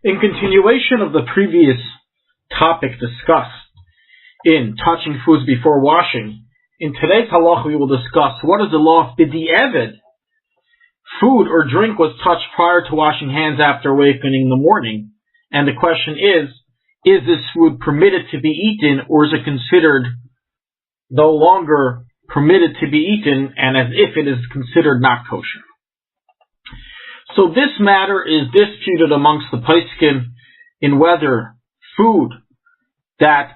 In continuation of the previous topic discussed in touching foods before washing, in today's halacha we will discuss what is the law of b'di'evid. Food or drink was touched prior to washing hands after awakening in the morning, and the question is this food permitted to be eaten, or is it considered no longer permitted to be eaten, and as if it is considered not kosher? So this matter is disputed amongst the poskim in whether food that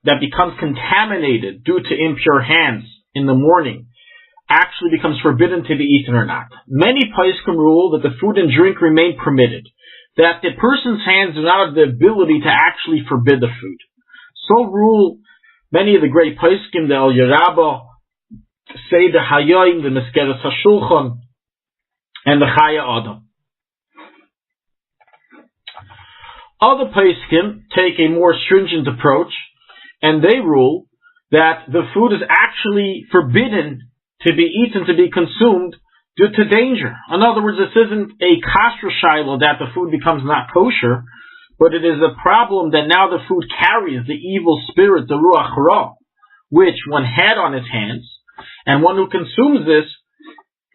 becomes contaminated due to impure hands in the morning actually becomes forbidden to be eaten or not. Many poskim rule that the food and drink remain permitted, that the person's hands do not have the ability to actually forbid the food. So rule many of the great poskim, the El Yerabah, say the Hayoim, the Meskeres HaShulchan, and the Chaya Adam. Other poskim take a more stringent approach, and they rule that the food is actually forbidden to be eaten, to be consumed, due to danger. In other words, this isn't a kasher shaila that the food becomes not kosher, but it is a problem that now the food carries the evil spirit, the ruach ra, which one had on his hands, and one who consumes this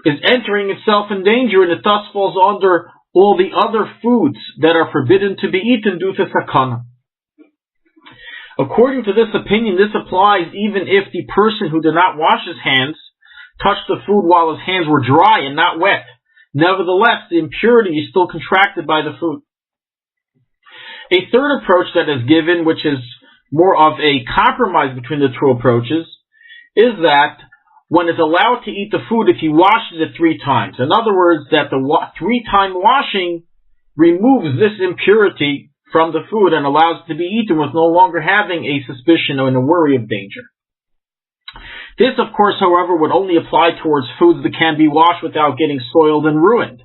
is entering itself in danger, and it thus falls under all the other foods that are forbidden to be eaten due to sakana. According to this opinion, this applies even if the person who did not wash his hands touched the food while his hands were dry and not wet. Nevertheless, the impurity is still contracted by the food. A third approach that is given, which is more of a compromise between the two approaches, is that one is allowed to eat the food if he washes it 3 times. In other words, that the 3-time washing removes this impurity from the food and allows it to be eaten with no longer having a suspicion or a worry of danger. This, of course, however, would only apply towards foods that can be washed without getting soiled and ruined,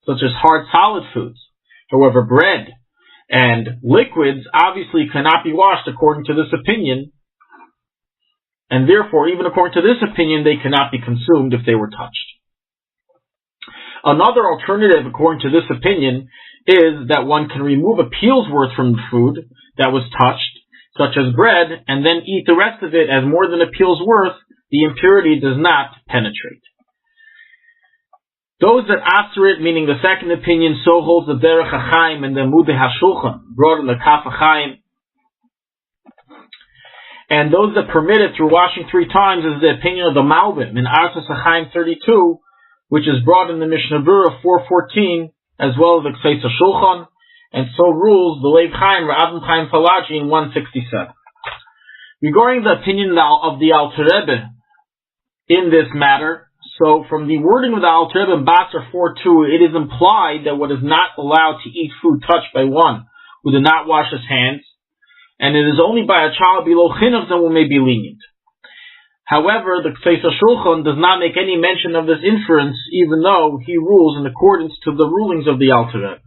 such as hard solid foods. However, bread and liquids obviously cannot be washed according to this opinion, and therefore, even according to this opinion, they cannot be consumed if they were touched. Another alternative, according to this opinion, is that one can remove a peel's worth from the food that was touched, such as bread, and then eat the rest of it as more than a peel's worth. The impurity does not penetrate. Those that answer it, meaning the second opinion, so holds the Derech HaChaim and the Mudeh HaShulchan, brought in the Kaf HaChaim. And those that permit it through washing 3 times is the opinion of the Malbim in Artas HaChaim 32, which is brought in the Mishnah Berurah 4:14, as well as the Kseis HaShulchan, and so rules the Lev Chaim Ra'avim Chaim Falaji in 167. Regarding the opinion of the Alter Rebbe in this matter, so from the wording of the Alter Rebbe in Basar 4:2, it is implied that one is not allowed to eat food touched by one who did not wash his hands, and it is only by a child below chinuch that one may be lenient. However, the Kseis HaShulchan does not make any mention of this inference, even though he rules in accordance to the rulings of the Alter Rebbe.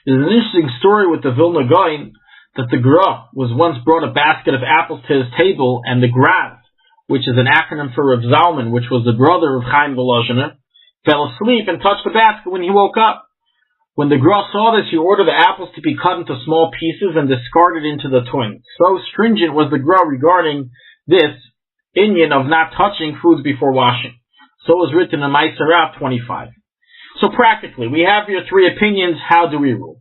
There's an interesting story with the Vilna Gaon that the Gra was once brought a basket of apples to his table, and the Grav, which is an acronym for Rav Zalman, which was the brother of Chaim Volozhiner, fell asleep and touched the basket when he woke up. When the Gra saw this, he ordered the apples to be cut into small pieces and discarded into the Twin. So stringent was the Gra regarding this inyan of not touching foods before washing. So it was written in Ma'aser Rav 25. So practically, we have here 3 opinions. How do we rule?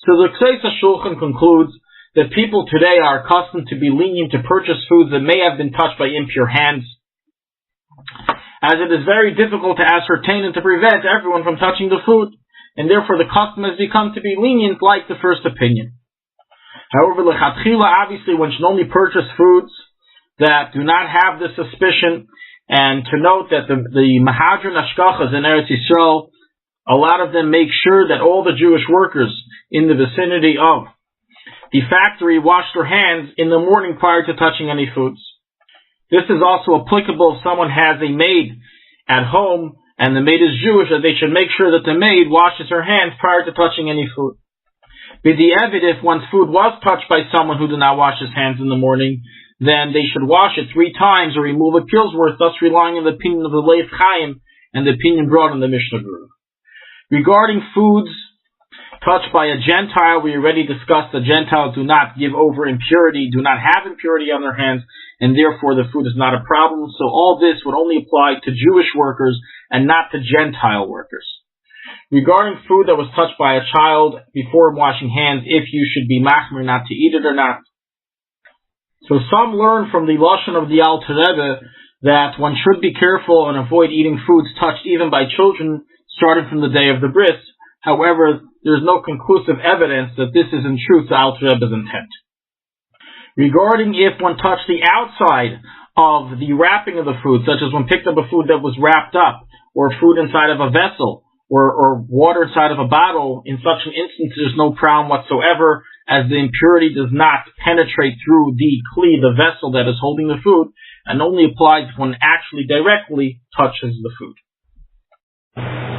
So the Kseis HaShulchan concludes that people today are accustomed to be lenient to purchase foods that may have been touched by impure hands, as it is very difficult to ascertain and to prevent everyone from touching the food, and therefore the custom has become to be lenient like the first opinion. However, lechatchila, obviously one should only purchase foods that do not have this suspicion, and to note that the Mahadran Ashkachas in Eretz Yisrael, a lot of them make sure that all the Jewish workers in the vicinity of the factory wash their hands in the morning prior to touching any foods. This is also applicable if someone has a maid at home and the maid is Jewish, that they should make sure that the maid washes her hands prior to touching any food. B'di'evid, if one's food was touched by someone who did not wash his hands in the morning, then they should wash it 3 times or remove a peel's worth, thus relying on the opinion of the Lev Chaim and the opinion brought in the Mishnah Berurah. Regarding foods touched by a Gentile, we already discussed that Gentiles do not give over impurity, do not have impurity on their hands, and therefore the food is not a problem. So all this would only apply to Jewish workers and not to Gentile workers. Regarding food that was touched by a child before washing hands, if you should be machmir not to eat it or not. So some learn from the Lashon of the Alter Rebbe that one should be careful and avoid eating foods touched even by children starting from the day of the bris. However, there is no conclusive evidence that this is in truth the Alter Rebbe's intent. Regarding if one touched the outside of the wrapping of the food, such as one picked up a food that was wrapped up, or food inside of a vessel, or water inside of a bottle, in such an instance there's no problem whatsoever, as the impurity does not penetrate through the kli, the vessel that is holding the food, and only applies when actually directly touches the food.